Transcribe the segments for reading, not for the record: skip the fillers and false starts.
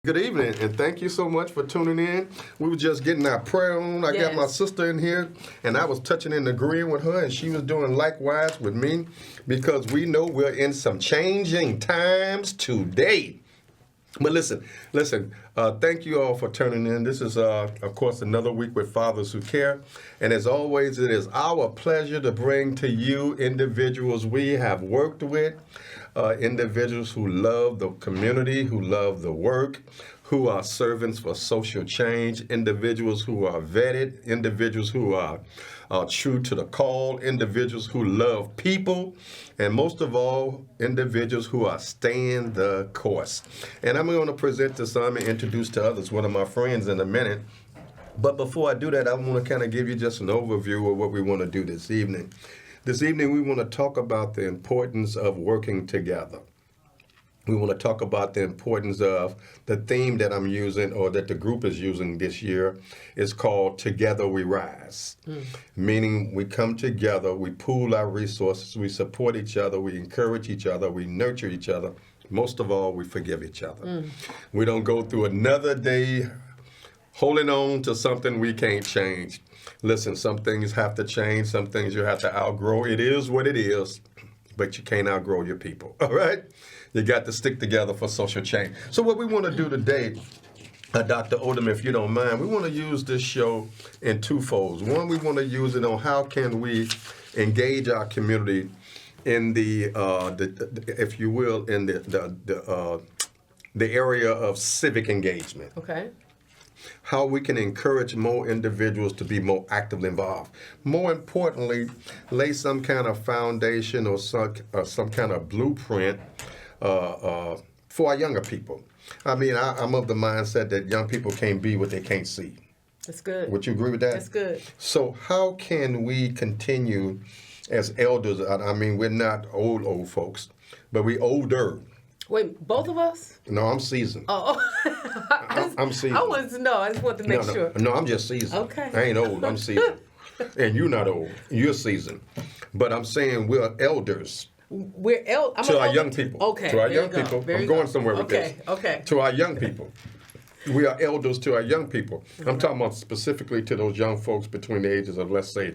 Good evening, and thank you so much for tuning in. We were just getting our prayer on. I got my sister in here, and I was touching and agreeing with her, and she was doing likewise with me, because we know we're in some changing times today. But listen, thank you all for tuning in. This is, of course, another week with Fathers Who Care. And as always, it is our pleasure to bring to you individuals we have worked with, individuals who love the community, who love the work, who are servants for social change, individuals who are vetted, individuals who are true to the call, individuals who love people, and most of all, individuals who are staying the course. And I'm going to present to some and introduce to others one of my friends in a minute. But before I do that, I want to kind of give you just an overview of what we want to do this evening. This evening, we want to talk about the importance of working together. We want to talk about the importance of the theme that I'm using, or that the group is using this year, is called Together We Rise. Meaning we come together, we pool our resources, we support each other, we encourage each other, we nurture each other. Most of all, we forgive each other. We don't go through another day holding on to something we can't change. Listen, some things have to change, some things you have to outgrow. It is what it is, but you can't outgrow your people, all right? You got to stick together for social change. So what we want to do today, Dr. Odom, if you don't mind, we want to use this show in two folds. One, we want to use it on how can we engage our community in the if you will, in the area of civic engagement. Okay. How we can encourage more individuals to be more actively involved. More importantly, lay some kind of foundation or some kind of blueprint for our younger people. I mean, I'm of the mindset that young people can't be what they can't see. That's good. Would you agree with that? That's good. So how can we continue as elders? I mean, we're not old folks, but we older. Wait, both of us? No, I'm seasoned. Oh, I'm seasoned. I wanted to know. I just wanted to make sure. No, I'm just seasoned. Okay. I ain't old. I'm seasoned. And you're not old. You're seasoned. But I'm saying we're elders. To our young people. Okay. To our young people. I'm going somewhere with this. Okay. To our young people. We are elders to our young people. I'm talking about specifically to those young folks between the ages of, let's say,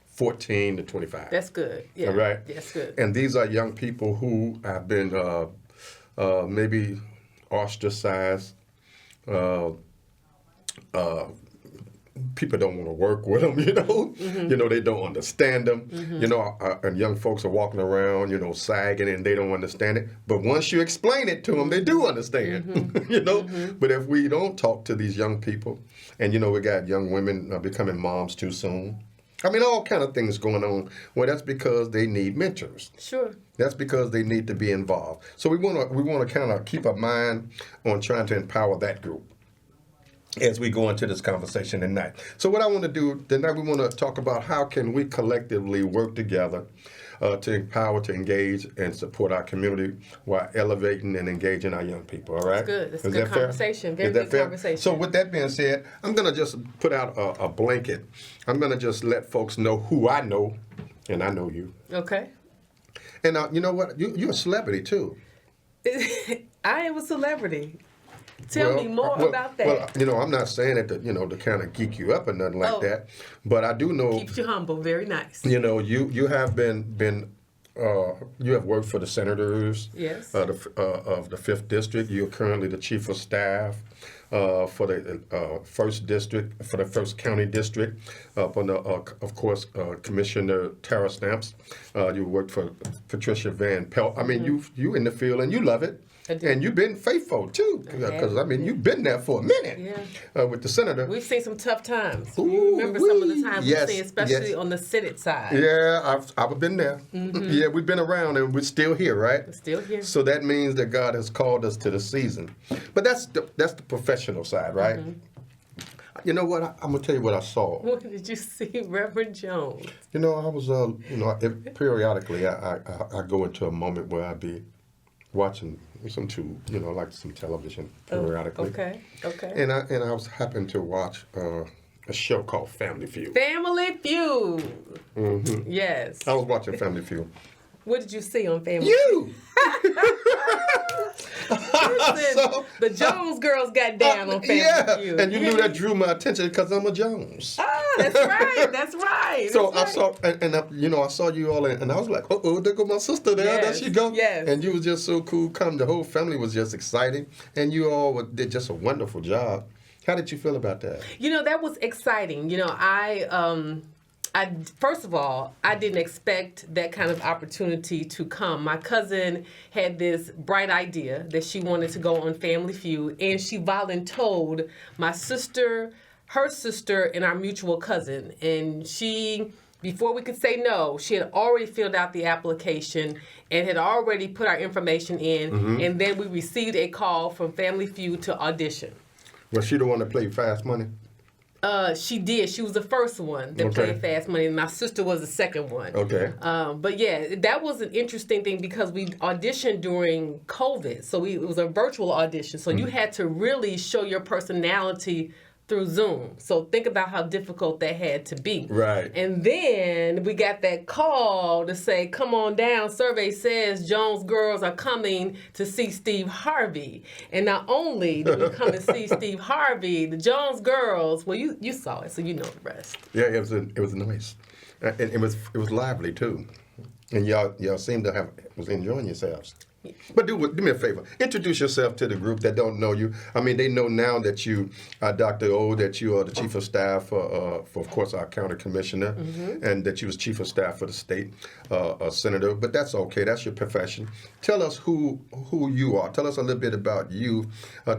14 to 25. That's good. Yeah. All right? That's good. And these are young people who have been maybe ostracized. People don't want to work with them, you know. You know, they don't understand them. You know, and young folks are walking around, you know, sagging, and they don't understand it. But once you explain it to them, they do understand, you know. But if we don't talk to these young people, and, you know, we got young women becoming moms too soon. I mean, all kind of things going on. Well, that's because they need mentors. Sure. That's because they need to be involved. So we want to kind of keep our mind on trying to empower that group as we go into this conversation tonight. So what I want to do tonight, we want to talk about how can we collectively work together to empower, to engage, and support our community while elevating and engaging our young people, all right? That's good. That's Is a good that fair? conversation. Very Is that good fair? conversation. So with that being said, I'm going to just put out a blanket. I'm going to just let folks know who I know, and I know you. Okay. And you know what? You're a celebrity, too. I am a celebrity. Tell me more about that. Well, you know, I'm not saying it to, you know, to kind of geek you up or nothing like that, but I do know. Keeps you humble. Very nice. You know, you have been you have worked for the senators. Yes. Of the 5th District. You're currently the chief of staff for the 1st District, for the 1st County District. On the, of course, Commissioner Tara Stamps. You worked for Patricia Van Pelt. I mean, you in the field and you love it. And you've been faithful, too, because, I mean, you've been there for a minute with the senator. We've seen some tough times. Ooh, You remember some of the times yes, we've seen, especially on the Senate side. Yeah, I've been there. Yeah, we've been around, and we're still here, right? We're still here. So that means that God has called us to the season. But that's the professional side, right? You know what? I'm going to tell you what I saw. What did you see, Reverend Jones? You know, I was, you know, periodically I go into a moment where I'd be watching some television periodically. Okay. And I was happened to watch a show called Family Feud. Family Feud. Yes. I was watching Family Feud. What did you see on Family? You. Listen, the Jones girls got down on Family Feud. And you knew that drew my attention because I'm a Jones. Oh, that's right. That's right. So that's I right. saw, I saw you all, and I was like, there go my sister there. Yes, There she go. yes. And you was just so cool. The whole family was just exciting, and you all did just a wonderful job. How did you feel about that? That was exciting. I first of all, I didn't expect that kind of opportunity to come. My cousin had this bright idea that she wanted to go on Family Feud, and she volunteered my sister, her sister, and our mutual cousin. And she, before we could say no, she had already filled out the application and had already put our information in. Mm-hmm. And then we received a call from Family Feud to audition. Was she the one that played Fast Money? She did. She was the first one that played Fast Money, and my sister was the second one. Okay. But yeah, that was an interesting thing because we auditioned during COVID, so it was a virtual audition. So you had to really show your personality through Zoom. So think about how difficult that had to be. Right. And then we got that call to say, come on down. Survey says Jones girls are coming to see Steve Harvey. And not only did we come to see Steve Harvey, the Jones girls, well, you saw it, so you know the rest. Yeah, it was nice. And it was lively, too. And y'all seemed to was enjoying yourselves. But do me a favor. Introduce yourself to the group that don't know you. I mean, they know now that you are Dr. O, that you are the chief of staff for of course, our county commissioner, and that you was chief of staff for the state senator. But that's okay. That's your profession. Tell us who you are. Tell us a little bit about you.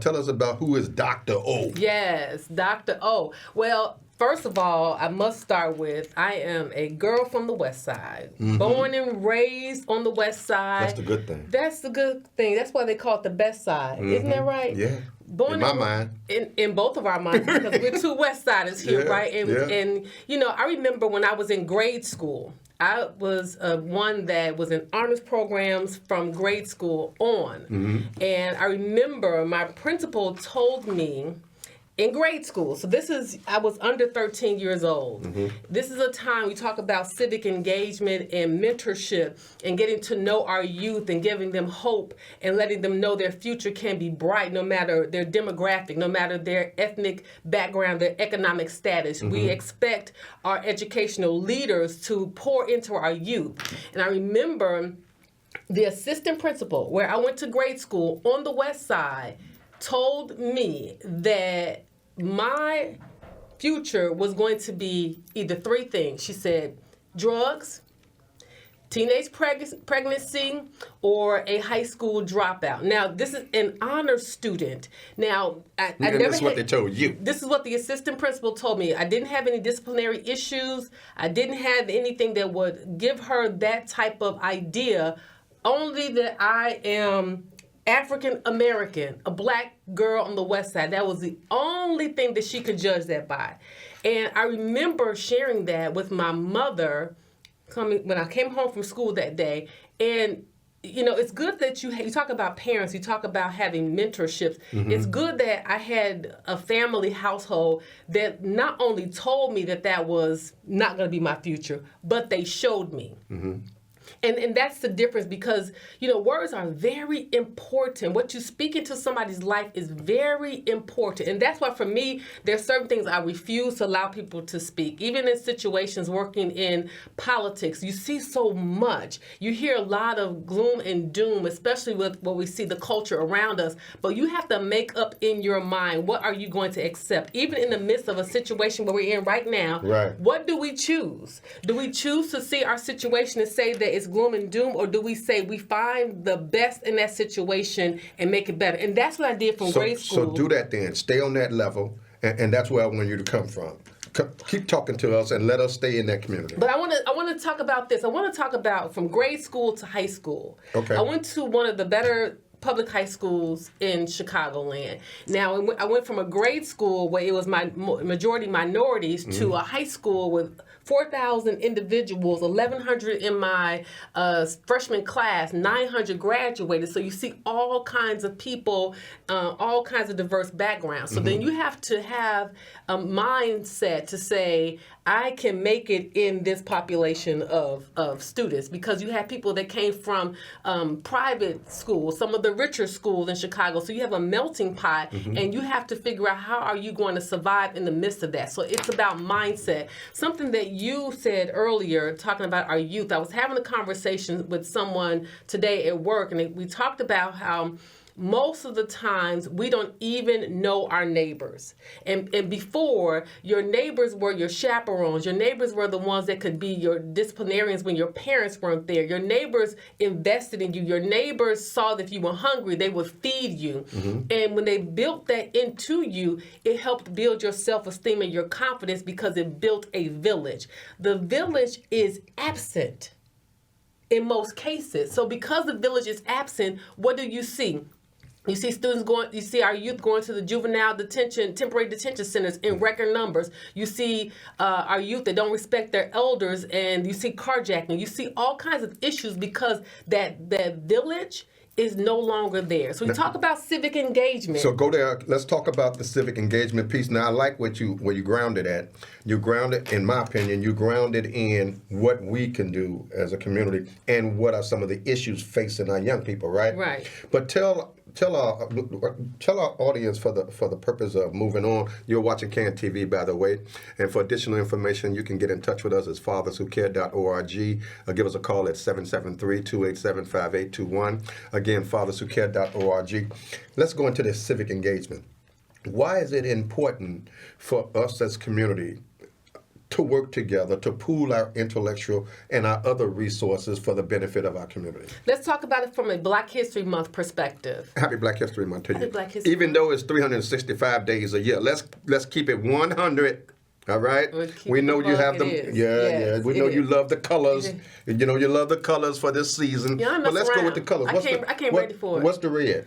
Tell us about who is Dr. O. Yes, Dr. O. Well, first of all, I must start with I am a girl from the West Side, born and raised on the West Side. That's the good thing. That's the good thing. That's why they call it the best side. Isn't that right? Yeah. Born in my mind. In both of our minds, because we're two West Siders here, right? And I remember when I was in grade school, I was one that was in honors programs from grade school on. And I remember my principal told me, in grade school, so I was under 13 years old. This is a time we talk about civic engagement and mentorship and getting to know our youth and giving them hope and letting them know their future can be bright no matter their demographic, no matter their ethnic background, their economic status. We expect our educational leaders to pour into our youth. And I remember the assistant principal where I went to grade school on the West Side told me that my future was going to be either three things. She said, drugs, teenage pregnancy, or a high school dropout. Now, this is an honor student. Now, I never This is what they told you. This is what the assistant principal told me. I didn't have any disciplinary issues. I didn't have anything that would give her that type of idea, only that I am African American, a black girl on the West Side. That was the only thing that she could judge that by. And I remember sharing that with my mother when I came home from school that day. And it's good that you talk about parents, you talk about having mentorships. It's good that I had a family household that not only told me that was not going to be my future, but they showed me. And that's the difference because, words are very important. What you speak into somebody's life is very important. And that's why, for me, there's certain things I refuse to allow people to speak. Even in situations working in politics, you see so much. You hear a lot of gloom and doom, especially with what we see, the culture around us. But you have to make up in your mind, what are you going to accept? Even in the midst of a situation where we're in right now, what do we choose? Do we choose to see our situation and say that it's gloom and doom, or do we say we find the best in that situation and make it better? And that's what I did from grade school. So do that then. Stay on that level, and that's where I want you to come from. Keep talking to us and let us stay in that community. But I want to talk about this. I want to talk about from grade school to high school. Okay. I went to one of the better public high schools in Chicagoland. Now, I went from a grade school where it was my majority minorities to a high school with 4,000 individuals, 1,100 in my freshman class, 900 graduated. So you see all kinds of people, all kinds of diverse backgrounds. So then you have to have a mindset to say, I can make it in this population of students, because you have people that came from private schools, some of the richer schools in Chicago. So you have a melting pot, and you have to figure out how are you going to survive in the midst of that. So it's about mindset. Something that you said earlier, talking about our youth, I was having a conversation with someone today at work, and we talked about how most of the times we don't even know our neighbors. And before, your neighbors were your chaperones. Your neighbors were the ones that could be your disciplinarians when your parents weren't there. Your neighbors invested in you. Your neighbors saw that if you were hungry, they would feed you. And when they built that into you, it helped build your self-esteem and your confidence, because it built a village. The village is absent in most cases. So because the village is absent, what do you see? You see students going, you see our youth going to the juvenile temporary detention centers in record numbers. You see our youth that don't respect their elders, and you see carjacking. You see all kinds of issues because that village is no longer there. So we talk about civic engagement. So go there. Let's talk about the civic engagement piece. Now, I like where you grounded at. You grounded, in my opinion, you grounded in what we can do as a community and what are some of the issues facing our young people, right? Right. But tell our audience, for the purpose of moving on. You're watching CAN TV, by the way, and for additional information, you can get in touch with us at fatherswhocare.org. Give us a call at 773-287-5821. Again, fatherswhocare.org. Let's go into this civic engagement. Why is it important for us as community to work together, to pool our intellectual and our other resources for the benefit of our community? Let's talk about it from a Black History Month perspective. Happy Black History Month to you. Happy Black History Even though it's 365 days a year, let's keep it 100. All right. We know you have them. Yeah. We know you love the colors. You know you love the colors for this season. Yeah, but let's go with the colors. I came ready for it. What's the red?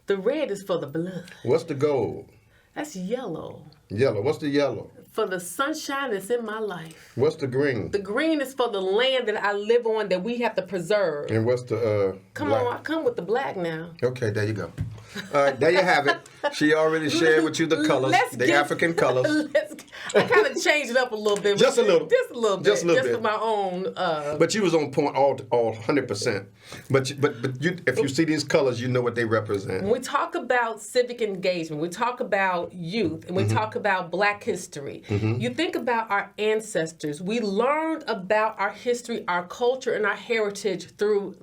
The red is for the blood. What's the gold? That's yellow. Yellow. What's the yellow? For the sunshine that's in my life. What's the green? The green is for the land that I live on that we have to preserve. And what's the Come black? on, I come with the black now. Okay, there you go. All right, there you have it. She already shared with you the colors, African colors. I kind of changed it up a little bit. Just a little. Just a little bit. Just a little bit. For my own. But you was on point all 100%. But if you see these colors, you know what they represent. When we talk about civic engagement, we talk about youth, and we talk about Black history. You think about our ancestors. We learned about our history, our culture, and our heritage through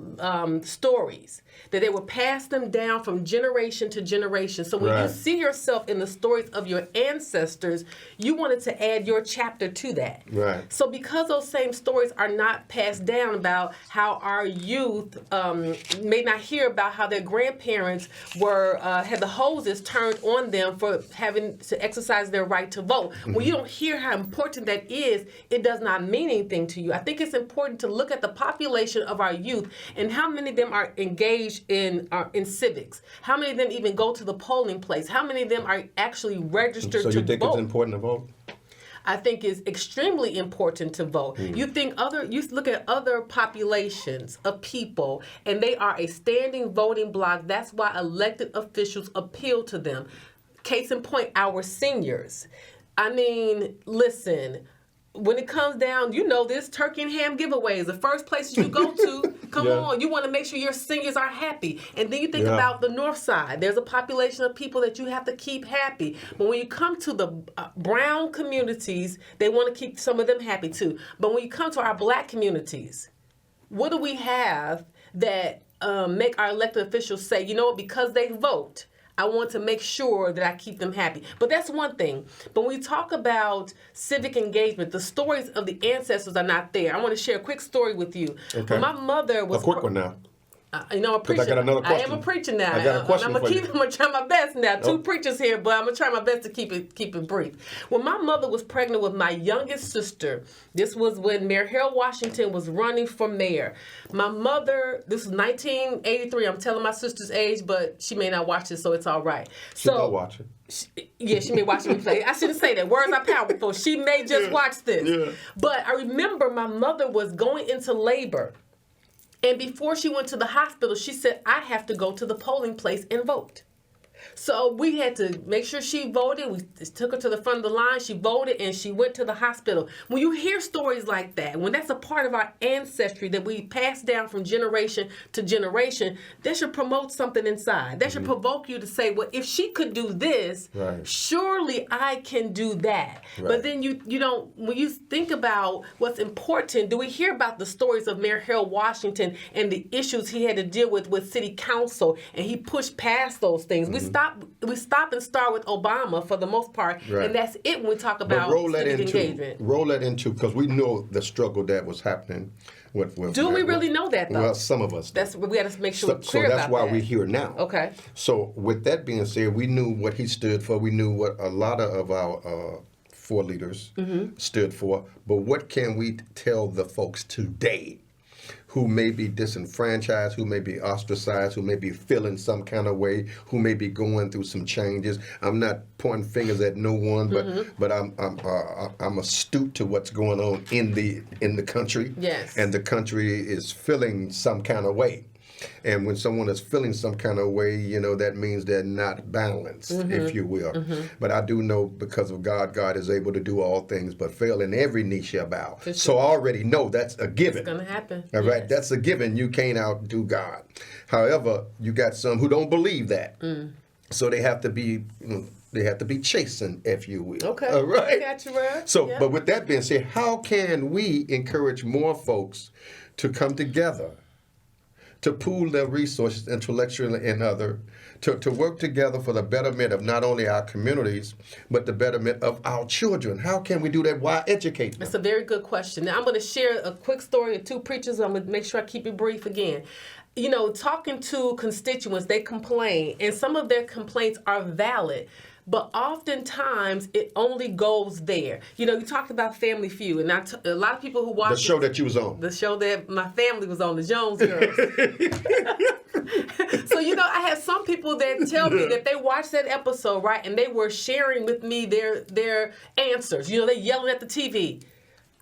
stories, that they would pass them down from generation to generation. So when you see yourself in the stories of your ancestors, you wanted to add your chapter to that. Right. So because those same stories are not passed down about how our youth may not hear about how their grandparents had the hoses turned on them for having to exercise their right to vote. When you don't hear how important that is, it does not mean anything to you. I think it's important to look at the population of our youth and how many of them are engaged in civics. How many of them even go to the polling place? How many of them are actually registered to vote? So you think it's important to vote? I think it's extremely important to vote. You look at other populations of people, and they are a standing voting bloc. That's why elected officials appeal to them. Case in point, our seniors. I mean, listen, when it comes down, you know this, turkey and ham giveaways, the first places you go to, come on, you want to make sure your seniors are happy. And then you think about the north side. There's a population of people that you have to keep happy. But when you come to the brown communities, they want to keep some of them happy too. But when you come to our Black communities, what do we have that make our elected officials say, you know what, because they vote, I want to make sure that I keep them happy. But that's one thing. But when we talk about civic engagement, the stories of the ancestors are not there. I want to share a quick story with you. Okay. When my mother was... A quick one now. I'm a preacher. I got another question. I am a preacher now. I got a question I'm gonna try my best now. Two preachers here, but I'm gonna try my best to keep it brief. When my mother was pregnant with my youngest sister, this was when Mayor Harold Washington was running for mayor. My mother, this was 1983. I'm telling my sister's age, but she may not watch this, so it's all right. She will watch it. She may watch me play. I shouldn't say that. Words are powerful. She may just watch this. Yeah. But I remember my mother was going into labor. And before she went to the hospital, she said, I have to go to the polling place and vote. So we had to make sure she voted. We took her to the front of the line. She voted and she went to the hospital. When you hear stories like that, when that's a part of our ancestry that we pass down from generation to generation, that should promote something inside. That should provoke you to say, well, if she could do this, surely I can do that. Right. But then you don't, when you think about what's important, do we hear about the stories of Mayor Harold Washington and the issues he had to deal with city council, and he pushed past those things. We stop and start with Obama for the most part, and that's it when we talk about civic engagement. Roll that into, because we know the struggle that was happening. Do we really know that, though? Well, some of us. We got to make sure we're clear about that. So that's why we're here now. Okay. So with that being said, we knew what he stood for. We knew what a lot of our four leaders stood for. But what can we tell the folks today who may be disenfranchised, who may be ostracized, who may be feeling some kind of way, who may be going through some changes? I'm not pointing fingers at no one, but I'm astute to what's going on in the country. Yes. And the country is feeling some kind of way. And when someone is feeling some kind of way, that means they're not balanced, if you will. But I do know, because of God, God is able to do all things but fail, and every knee shall bow. Sure. So I already know that's a given. It's going to happen. All right, that's a given. You can't outdo God. However, you got some who don't believe that. So they have to be... They have to be chastened, if you will. Okay. All right. I got you, Rod. So, but with that being said, how can we encourage more folks to come together, to pool their resources intellectually and other, to work together for the betterment of not only our communities, but the betterment of our children? How can we do that while educating them? That's a very good question. Now, I'm going to share a quick story of two preachers. I'm going to make sure I keep it brief again. Talking to constituents, they complain, and some of their complaints are valid. But oftentimes, it only goes there. You talked about Family Feud, and a lot of people who watch the show that you was on. The show that my family was on, the Jones Girls. So, I have some people that tell me that they watched that episode, right, and they were sharing with me their answers. They yelling at the TV.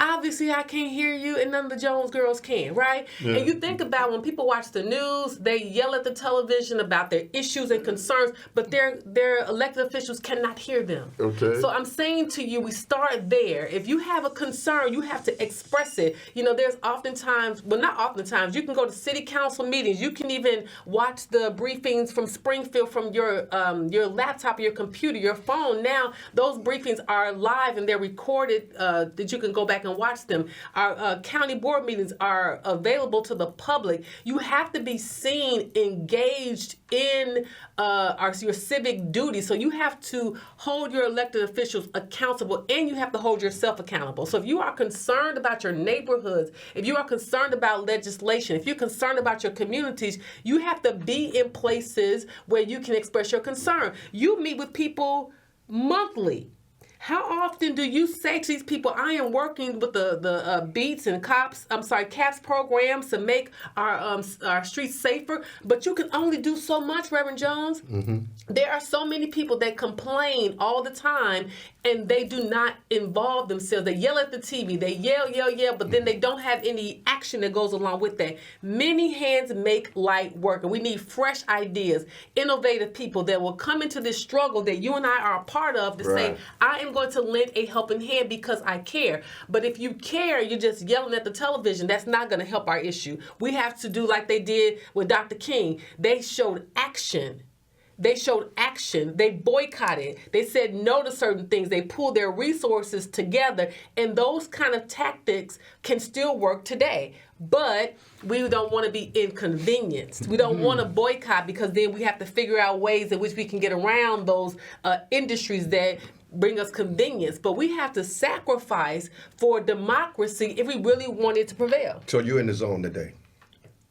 Obviously, I can't hear you, and none of the Jones Girls can, right? Yeah. And you think about when people watch the news, they yell at the television about their issues and concerns, but their elected officials cannot hear them. Okay. So I'm saying to you, we start there. If you have a concern, you have to express it. There's oftentimes, well, not oftentimes, you can go to city council meetings. You can even watch the briefings from Springfield from your laptop, your computer, your phone. Now, those briefings are live and they're recorded that you can go back and watch them. Our county board meetings are available to the public. You have to be seen, engaged in your civic duty. So you have to hold your elected officials accountable, and you have to hold yourself accountable. So if you are concerned about your neighborhoods, if you are concerned about legislation, if you're concerned about your communities, you have to be in places where you can express your concern. You meet with people monthly. How often do you say to these people, I am working with the BEATS and CAPS programs to make our streets safer, but you can only do so much, Reverend Jones? There are so many people that complain all the time, and they do not involve themselves. They yell at the TV, they yell, but then they don't have any action that goes along with that. Many hands make light work, and we need fresh ideas, innovative people that will come into this struggle that you and I are a part of to say, I am going to lend a helping hand because I care. But if you care, you're just yelling at the television, that's not going to help our issue. We have to do like they did with Dr. King. They showed action. They boycotted. They said no to certain things. They pulled their resources together. And those kind of tactics can still work today. But we don't want to be inconvenienced. We don't want to boycott, because then we have to figure out ways in which we can get around those industries that bring us convenience. But we have to sacrifice for democracy if we really want it to prevail. So you're in the zone today.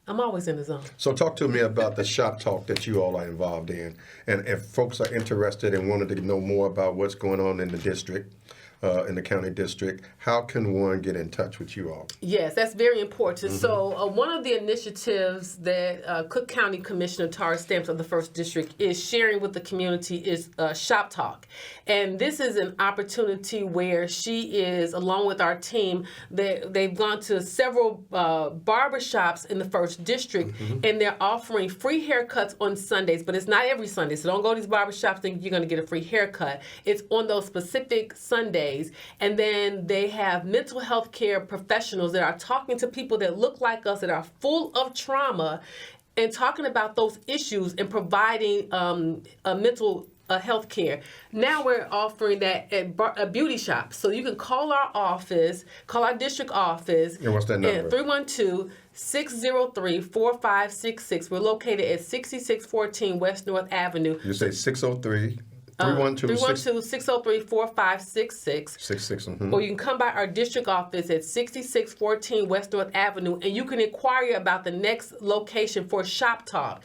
I'm always in the zone. So talk to me about the shop talk that you all are involved in. And if folks are interested and wanted to know more about what's going on in the district, in the county district, how can one get in touch with you all? Yes, that's very important. So one of the initiatives that Cook County Commissioner Tara Stamps of the 1st District is sharing with the community is Shop Talk. And this is an opportunity where she is, along with our team, they've gone to several barbershops in the 1st District, and they're offering free haircuts on Sundays, but it's not every Sunday. So don't go to these barbershops thinking you're going to get a free haircut. It's on those specific Sundays. And then they have mental health care professionals that are talking to people that look like us, that are full of trauma, and talking about those issues and providing mental health care. Now we're offering that at beauty shops. So you can call our office, call our district office. And what's that number? 312-603-4566. We're located at 6614 West North Avenue. You say 603. 312-603-4566. 66. Or you can come by our district office at 6614 West North Avenue, and you can inquire about the next location for Shop Talk.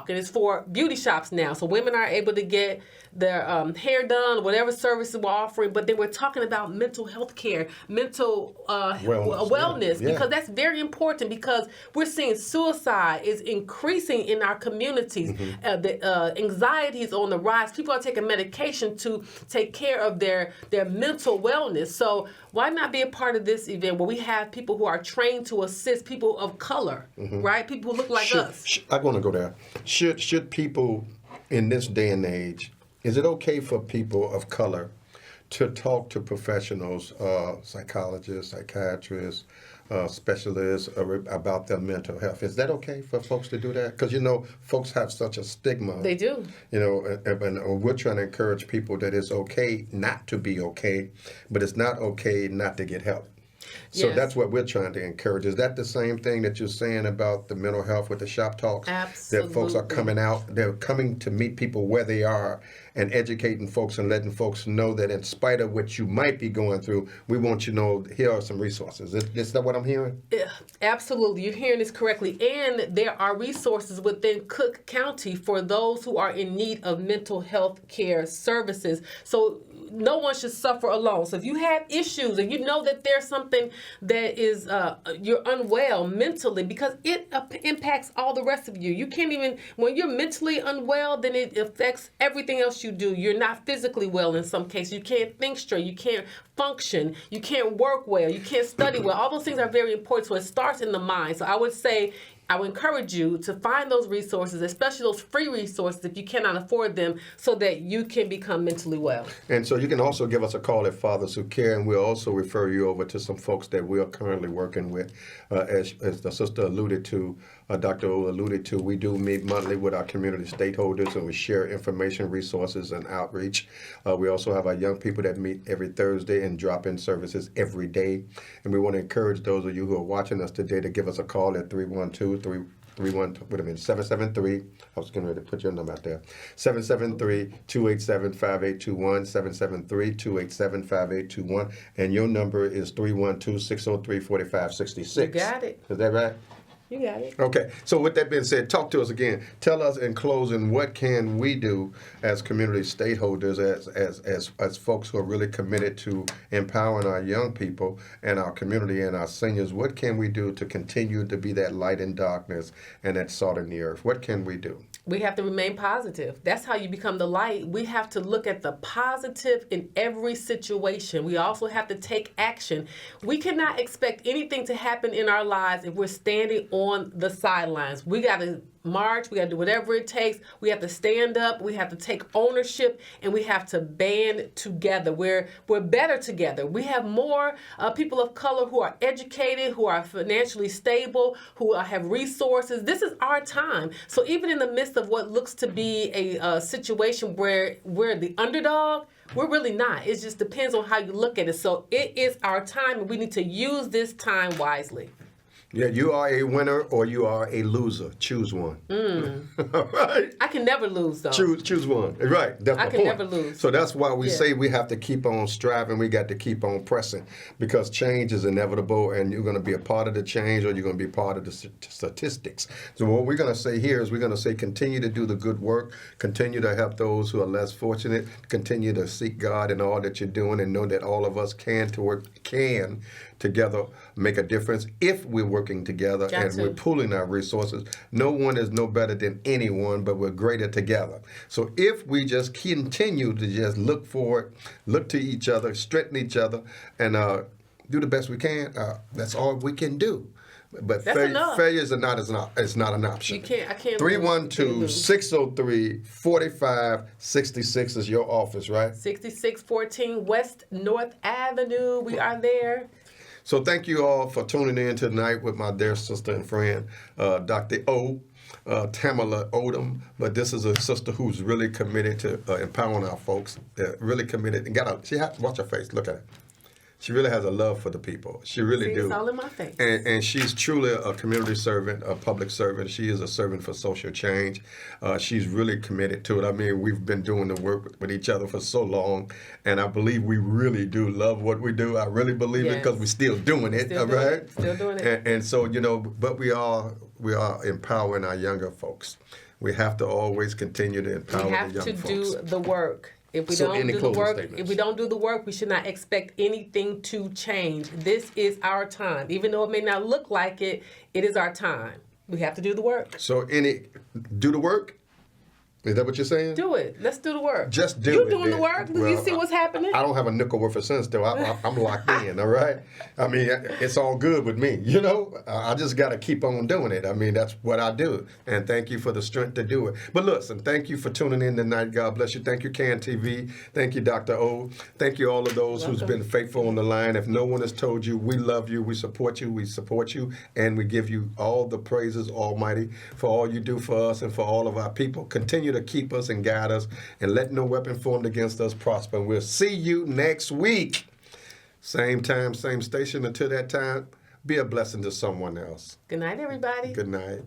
And it's for beauty shops now. So women are able to get their hair done, whatever services we're offering. But then we're talking about mental health care, mental wellness, because that's very important, because we're seeing suicide is increasing in our communities. The anxiety is on the rise. People are taking medication to take care of their mental wellness. So why not be a part of this event where we have people who are trained to assist people of color, right? People who look like us. I'm going to go there. Should people in this day and age, is it okay for people of color to talk to professionals, psychologists, psychiatrists, specialists about their mental health? Is that okay for folks to do that? Because, folks have such a stigma. They do. And we're trying to encourage people that it's okay not to be okay, but it's not okay not to get help. So that's what we're trying to encourage. Is that the same thing that you're saying about the mental health with the shop talks? Absolutely. That folks are coming out, they're coming to meet people where they are and educating folks and letting folks know that in spite of what you might be going through, we want you to know here are some resources. Is that what I'm hearing? Yeah, absolutely. You're hearing this correctly. And there are resources within Cook County for those who are in need of mental health care services. So no one should suffer alone. So if you have issues and you know that there's something that is, you're unwell mentally, because it impacts all the rest of you. You can't even, when you're mentally unwell, then it affects everything else you do. You're not physically well in some cases. You can't think straight. You can't function. You can't work well. You can't study well. All those things are very important. So it starts in the mind. So I would say, I would encourage you to find those resources, especially those free resources if you cannot afford them, so that you can become mentally well. And so you can also give us a call at Fathers Who Care, and we'll also refer you over to some folks that we are currently working with. As the sister alluded to, Dr. O alluded to, we do meet monthly with our community stakeholders, and we share information, resources, and outreach. We also have our young people that meet every Thursday and drop-in services every day. And we want to encourage those of you who are watching us today to give us a call at 773, I was getting ready to put your number out there, 773-287-5821, 773-287-5821, and your number is 312-603-4566. You got it. Is that right? You got it. Okay. So with that being said, talk to us again. Tell us in closing, what can we do as community stakeholders, as folks who are really committed to empowering our young people and our community and our seniors? What can we do to continue to be that light in darkness and that salt in the earth? What can we do? We have to remain positive. That's how you become the light. We have to look at the positive in every situation. We also have to take action. We cannot expect anything to happen in our lives if we're standing on the sidelines. We got to march. We got to do whatever it takes. We have to stand up. We have to take ownership, and we have to band together. We're better together. We have more people of color who are educated, who are financially stable, who have resources. This is our time. So even in the midst of what looks to be a situation where we're the underdog, we're really not. It just depends on how you look at it. So it is our time, and we need to use this time wisely. Yeah, you are a winner or you are a loser. Choose one. All right. I can never lose, though. Choose one. Right. That's my I can point. never lose. So that's why we Yeah. say we have to keep on striving. We got to keep on pressing because change is inevitable, and you're going to be a part of the change or you're going to be part of the statistics. So what we're going to say here is we're going to say continue to do the good work, continue to help those who are less fortunate, continue to seek God in all that you're doing, and know that all of us can together make a difference if we're working together and we're pooling our resources. No one is no better than anyone, but we're greater together. So if we just continue to just look forward, look to each other, strengthen each other, and do the best we can, that's all we can do. But failure is not an option. You can't. I can't. 312-603-4566 is your office, right? 6614 West North Avenue. We are there. So thank you all for tuning in tonight with my dear sister and friend, Dr. O. Tamala Odom, but this is a sister who's really committed to empowering our folks. Really committed and watch her face. Look at her. She really has a love for the people. She really do. It's all in my face. And she's truly a community servant, a public servant. She is a servant for social change. She's really committed to it. I mean, we've been doing the work with each other for so long, and I believe we really do love what we do. I really believe it because we're still doing it, Still doing it. And so, but we are empowering our younger folks. We have to always continue to empower the young folks. We have to do the work. If we don't do the work, we should not expect anything to change. This is our time. Even though it may not look like it, it is our time. We have to do the work. So do the work? Is that what you're saying? Do it. Let's do the work. Just do it. You're doing the work. Well, you see what's happening? I don't have a nickel worth of sense, though. I'm locked in, all right? I mean, it's all good with me, I just got to keep on doing it. I mean, that's what I do. And thank you for the strength to do it. But listen, thank you for tuning in tonight. God bless you. Thank you, CAN TV. Thank you, Dr. O. Thank you, all of those who's been faithful on the line. If no one has told you, we love you, we support you, and we give you all the praises, Almighty, for all you do for us and for all of our people. Continue to keep us and guide us, and let no weapon formed against us prosper. And we'll see you next week. Same time, same station. Until that time, be a blessing to someone else. Good night, everybody. Good night.